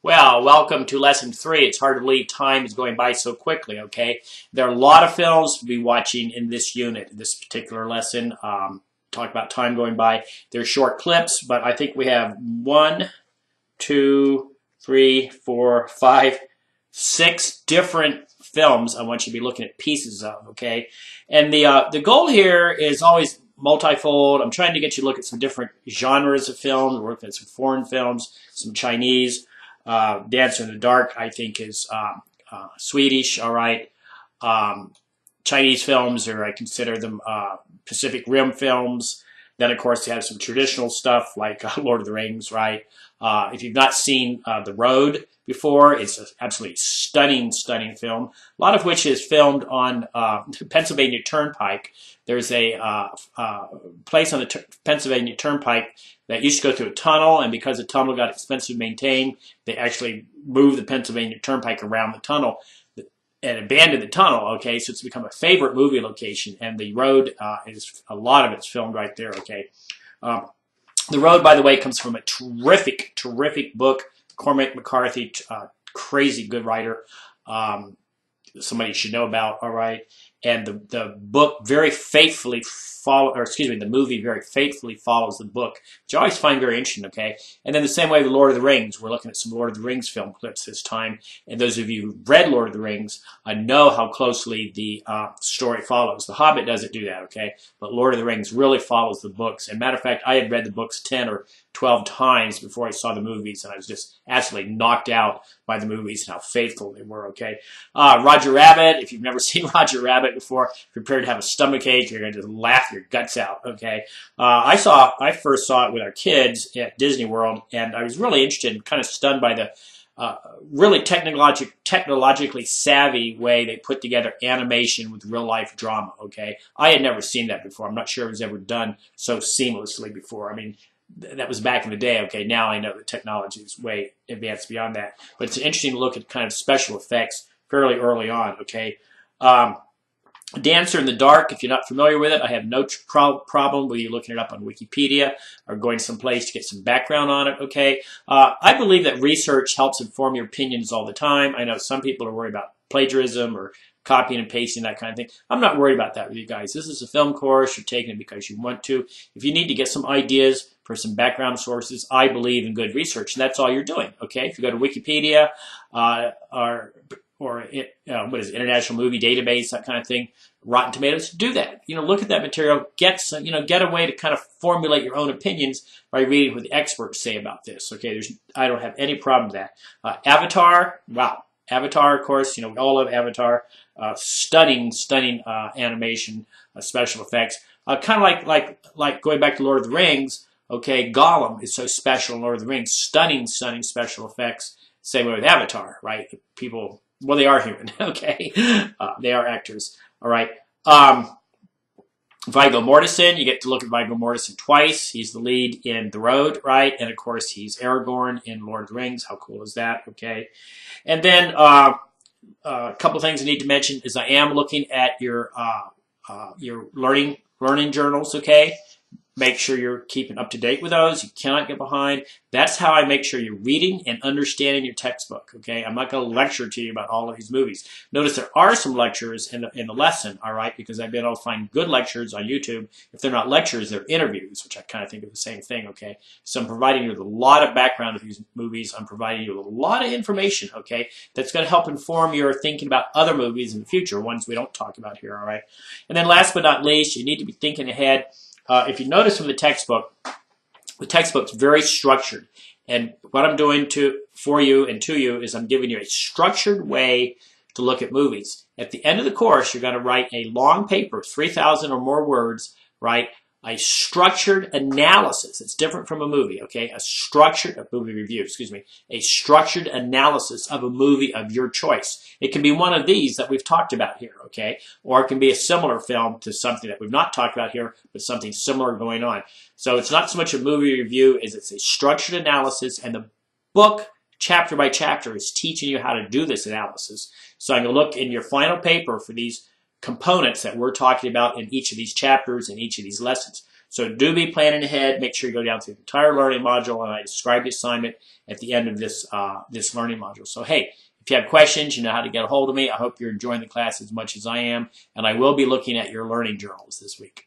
Well, welcome to lesson 3. It's hard to believe time is going by so quickly, okay? There are a lot of films to be watching in this unit, this particular lesson. Talk about time going by. They're short clips, but I think we have 1, 2, 3, 4, 5, 6 different films I want you to be looking at pieces of, okay? And the goal here is always multifold. I'm trying to get you to look at some different genres of films. We're looking at some foreign films, some Chinese. Dancer in the Dark, I think, is Swedish, all right. Chinese films, or I consider them Pacific Rim films. Then, of course, they have some traditional stuff like Lord of the Rings, right? If you've not seen The Road before, it's an absolutely stunning, stunning film, a lot of which is filmed on Pennsylvania Turnpike. There's a place on the Pennsylvania Turnpike that used to go through a tunnel, and because the tunnel got expensive to maintain, they actually moved the Pennsylvania Turnpike around the tunnel and abandoned the tunnel, okay? So it's become a favorite movie location, and The Road is, a lot of it's filmed right there, okay? The Road, by the way, comes from a terrific, terrific book. Cormac McCarthy, crazy good writer, somebody you should know about, all right? And the book very faithfully the movie very faithfully follows the book, which I always find very interesting, okay? And then the same way with Lord of the Rings, we're looking at some Lord of the Rings film clips this time. And those of you who've read Lord of the Rings know how closely the story follows. The Hobbit doesn't do that, okay? But Lord of the Rings really follows the books. And matter of fact, I had read the books 10 or 12 times before I saw the movies, and I was just absolutely knocked out by the movies and how faithful they were, okay? Roger Rabbit, if you've never seen Roger Rabbit before, prepare to have a stomachache. You're going to just laugh your guts out, okay? I first saw it with our kids at Disney World, and I was really interested and kind of stunned by the really technologically savvy way they put together animation with real-life drama, okay? I had never seen that before. I'm not sure it was ever done so seamlessly before. I mean, that was back in the day, okay? Now I know the technology is way advanced beyond that. But it's interesting to look at kind of special effects fairly early on, okay? Dancer in the Dark, if you're not familiar with it, I have no problem with you looking it up on Wikipedia or going someplace to get some background on it, okay? I believe that research helps inform your opinions all the time. I know some people are worried about plagiarism or copying and pasting, that kind of thing. I'm not worried about that with you guys. This is a film course. You're taking it because you want to. If you need to get some ideas for some background sources, I believe in good research, and that's all you're doing, okay? If you go to Wikipedia or what is it, International Movie Database, that kind of thing, Rotten Tomatoes, do that. Look at that material, get some, get a way to kind of formulate your own opinions by reading what the experts say about this. Okay, I don't have any problem with that. Avatar, wow. Avatar, of course, we all love Avatar. Stunning, stunning animation, special effects. Kind of like going back to Lord of the Rings, okay, Gollum is so special in Lord of the Rings. Stunning, stunning special effects. Same way with Avatar, right? People, well, they are human, okay? They are actors, all right? Viggo Mortensen, you get to look at Viggo Mortensen twice. He's the lead in The Road, right? And, of course, he's Aragorn in Lord of the Rings. How cool is that, okay? And then a couple things I need to mention is I am looking at your learning journals, okay? Make sure you're keeping up to date with those. You cannot get behind. That's how I make sure you're reading and understanding your textbook, okay? I'm not going to lecture to you about all of these movies. Notice there are some lectures in the lesson, all right, because I've been able to find good lectures on YouTube. If they're not lectures, they're interviews, which I kind of think of the same thing, okay? So I'm providing you with a lot of background of these movies. I'm providing you with a lot of information, okay, that's going to help inform your thinking about other movies in the future, ones we don't talk about here, all right? And then last but not least, you need to be thinking ahead. If you notice from the textbook's very structured. And what I'm doing for you and to you is I'm giving you a structured way to look at movies. At the end of the course, you're going to write a long paper, 3,000 or more words, right? A structured analysis. It's different from a movie, okay? A movie review, excuse me. A structured analysis of a movie of your choice. It can be one of these that we've talked about here, okay? Or it can be a similar film to something that we've not talked about here, but something similar going on. So it's not so much a movie review as it's a structured analysis, and the book, chapter by chapter, is teaching you how to do this analysis. So I'm going to look in your final paper for these components that we're talking about in each of these chapters and each of these lessons. So do be planning ahead. Make sure you go down through the entire learning module, and I describe the assignment at the end of this, this learning module. So, hey, if you have questions, you know how to get a hold of me. I hope you're enjoying the class as much as I am, and I will be looking at your learning journals this week.